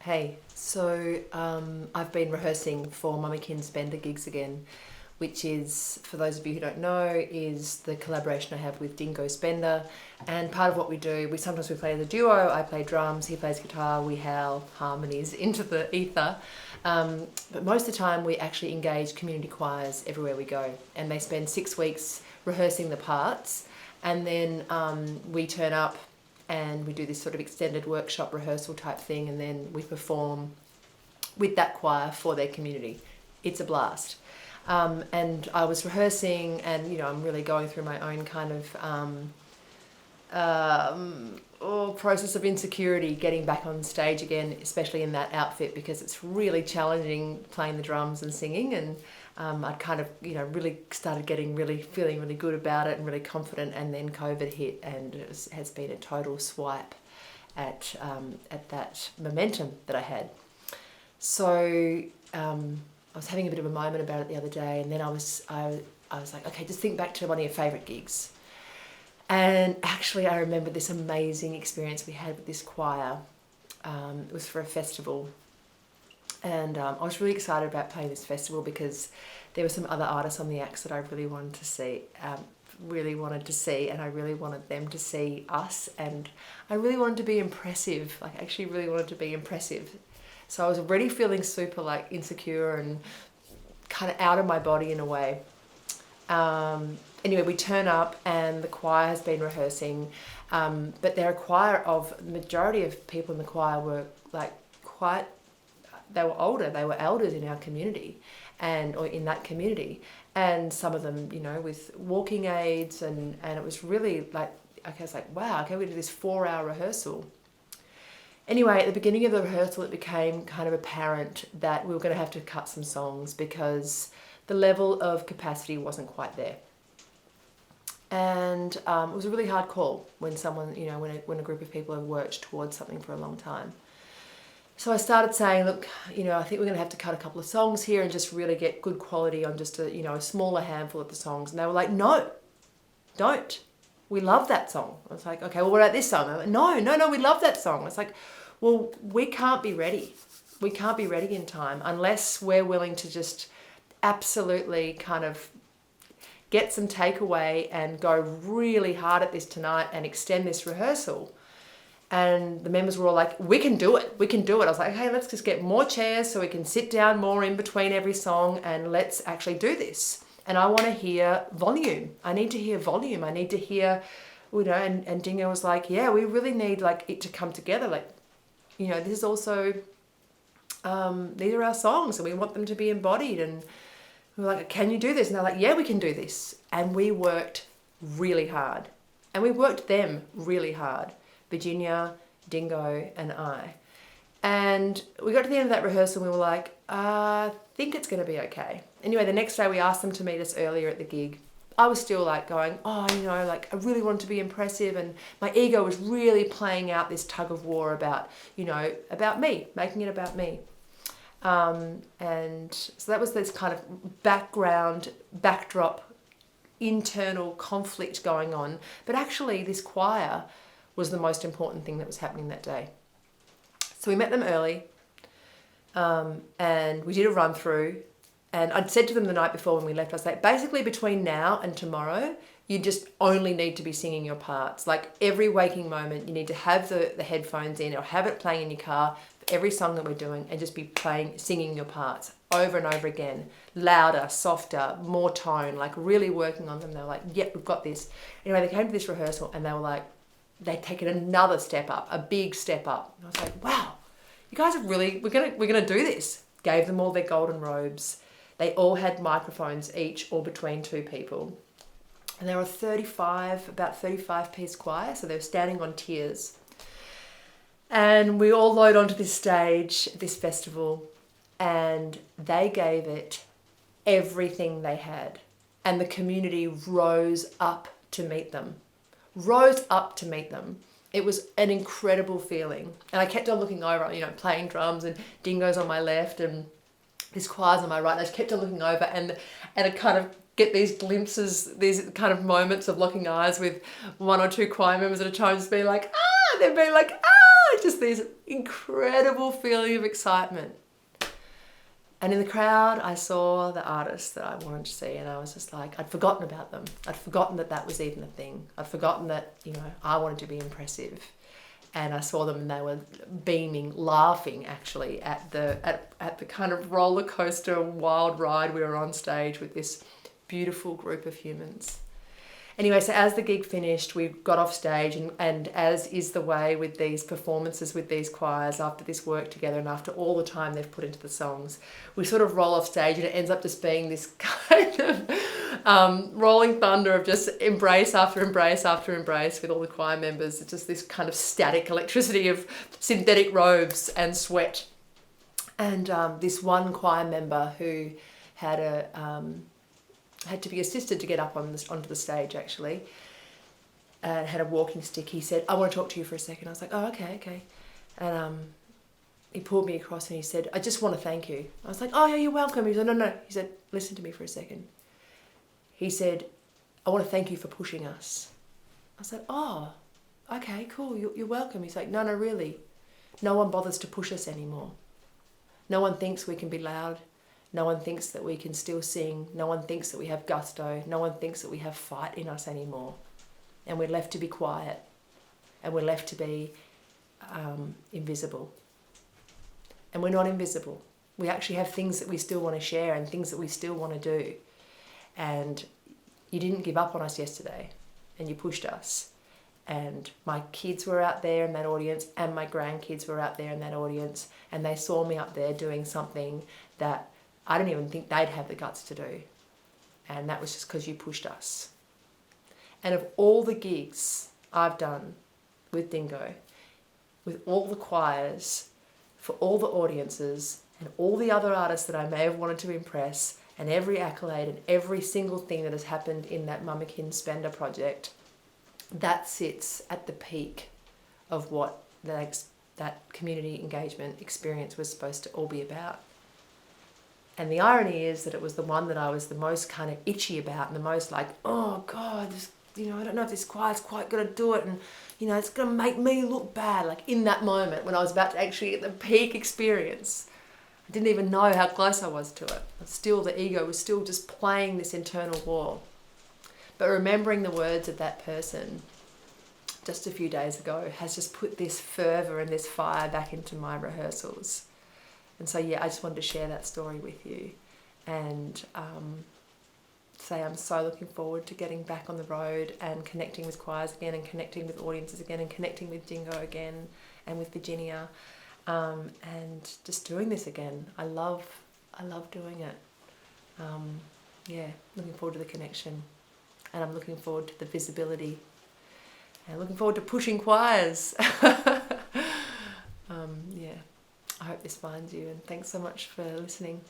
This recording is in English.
Hey, so I've been rehearsing for Mummy Can Spender gigs again, which is, for those of you who don't know, is the collaboration I have with Dingo Spender. And part of what we do, sometimes we play as a duo. I play drums, he plays guitar, we howl harmonies into the ether. But most of the time we actually engage community choirs everywhere we go, and they spend 6 weeks rehearsing the parts, and then we turn up and we do this sort of extended workshop rehearsal type thing, and then we perform with that choir for their community. It's a blast. And I was rehearsing, and I'm really going through my own kind of process of insecurity getting back on stage again, especially in that outfit, because it's really challenging playing the drums and singing. And I'd kind of really started feeling really good about it and really confident, and then COVID hit, and it has been a total swipe at that momentum that I had. So I was having a bit of a moment about it the other day, and then I was like, okay, just think back to one of your favourite gigs. And actually I remember this amazing experience we had with this choir. It was for a festival, and I was really excited about playing this festival because there were some other artists on the acts that I really wanted to see, and I really wanted them to see us, and I really wanted to be impressive. Really wanted to be impressive. So I was already feeling super insecure and kind of out of my body in a way. Anyway, we turn up and the choir has been rehearsing, but they're a choir of, the majority of people in the choir were they were older, they were elders in our community or in that community, and some of them, with walking aids, and it was really I was like, wow, okay, we did this 4-hour rehearsal. Anyway, at the beginning of the rehearsal, it became kind of apparent that we were going to have to cut some songs because the level of capacity wasn't quite there. And it was a really hard call when someone, when a group of people have worked towards something for a long time. So I started saying, look, I think we're going to have to cut a couple of songs here and just really get good quality on just a smaller handful of the songs. And they were like, no, don't. We love that song. I was like, okay, well, what about this song? Like, no, we love that song. It's like, well, we can't be ready. We can't be ready in time unless we're willing to just absolutely kind of get some takeaway and go really hard at this tonight and extend this rehearsal. And the members were all like, we can do it. I was like, hey, let's just get more chairs so we can sit down more in between every song, and let's actually do this. And I want to hear volume. I need to hear volume. I need to hear, and Dingo was like, yeah, we really need it to come together. This is also, these are our songs and we want them to be embodied. And we were like, can you do this? And they're like, yeah, we can do this. And we worked really hard. And we worked them really hard. Virginia, Dingo, and I. And we got to the end of that rehearsal and we were like, I think it's going to be okay. Anyway, the next day we asked them to meet us earlier at the gig. I was still going, I really wanted to be impressive, and my ego was really playing out this tug of war about me, making it about me. And so that was this kind of backdrop, internal conflict going on. But actually this choir was the most important thing that was happening that day. So we met them early, and we did a run through, and I'd said to them the night before when we left, I was like, basically between now and tomorrow, you just only need to be singing your parts. Every waking moment, you need to have the headphones in or have it playing in your car for every song that we're doing, and just be singing your parts over and over again, louder, softer, more tone, really working on them. They were like, yep, we've got this. Anyway, they came to this rehearsal and they were like, they'd taken another step up, a big step up. And I was like, wow, you guys are really, we're gonna do this. Gave them all their golden robes. They all had microphones each or between 2 people. And they were about 35 piece choir, so they were standing on tiers. And we all load onto this stage, this festival, and they gave it everything they had. And the community rose up to meet them. It was an incredible feeling. And I kept on looking over, playing drums, and Dingo's on my left and this choir's on my right. And I just kept on looking over, and I kind of get these glimpses, these kind of moments of locking eyes with 1 or 2 choir members at a time, just being like, ah, they'd be like, ah, just this incredible feeling of excitement. And in the crowd, I saw the artists that I wanted to see, and I was just like, I'd forgotten about them. I'd forgotten that that was even a thing. I'd forgotten that, I wanted to be impressive. And I saw them and they were beaming, laughing actually at the kind of roller coaster wild ride we were on stage with this beautiful group of humans. Anyway, so as the gig finished, we got off stage, and as is the way with these performances with these choirs, after this work together and after all the time they've put into the songs, we sort of roll off stage and it ends up just being this kind of rolling thunder of just embrace after embrace after embrace with all the choir members. It's just this kind of static electricity of synthetic robes and sweat. And this one choir member who had to be assisted to get up onto the stage actually, and had a walking stick. He said, I want to talk to you for a second. I was like, oh, okay. And he pulled me across and he said, I just want to thank you. I was like, oh yeah, you're welcome. He said, no. He said, listen to me for a second. He said, I want to thank you for pushing us. I said, oh, okay, cool, you're welcome. He's like, no, really. No one bothers to push us anymore. No one thinks we can be loud. No one thinks that we can still sing. No one thinks that we have gusto. No one thinks that we have fight in us anymore. And we're left to be quiet. And we're left to be invisible. And we're not invisible. We actually have things that we still want to share and things that we still want to do. And you didn't give up on us yesterday. And you pushed us. And my kids were out there in that audience, and my grandkids were out there in that audience. And they saw me up there doing something that I didn't even think they'd have the guts to do. And that was just because you pushed us. And of all the gigs I've done with Dingo, with all the choirs, for all the audiences, and all the other artists that I may have wanted to impress, and every accolade and every single thing that has happened in that Mummakin Spender project, that sits at the peak of what that community engagement experience was supposed to all be about. And the irony is that it was the one that I was the most kind of itchy about and the most like, oh God, this, I don't know if this choir's quite going to do it, and it's going to make me look bad. Like in that moment when I was about to actually get the peak experience, I didn't even know how close I was to it. But still, the ego was still just playing this internal war. But remembering the words of that person just a few days ago has just put this fervour and this fire back into my rehearsals. And so, yeah, I just wanted to share that story with you and say I'm so looking forward to getting back on the road and connecting with choirs again and connecting with audiences again and connecting with Dingo again and with Virginia and just doing this again. I love doing it. Looking forward to the connection, and I'm looking forward to the visibility and looking forward to pushing choirs. I hope this finds you, and thanks so much for listening.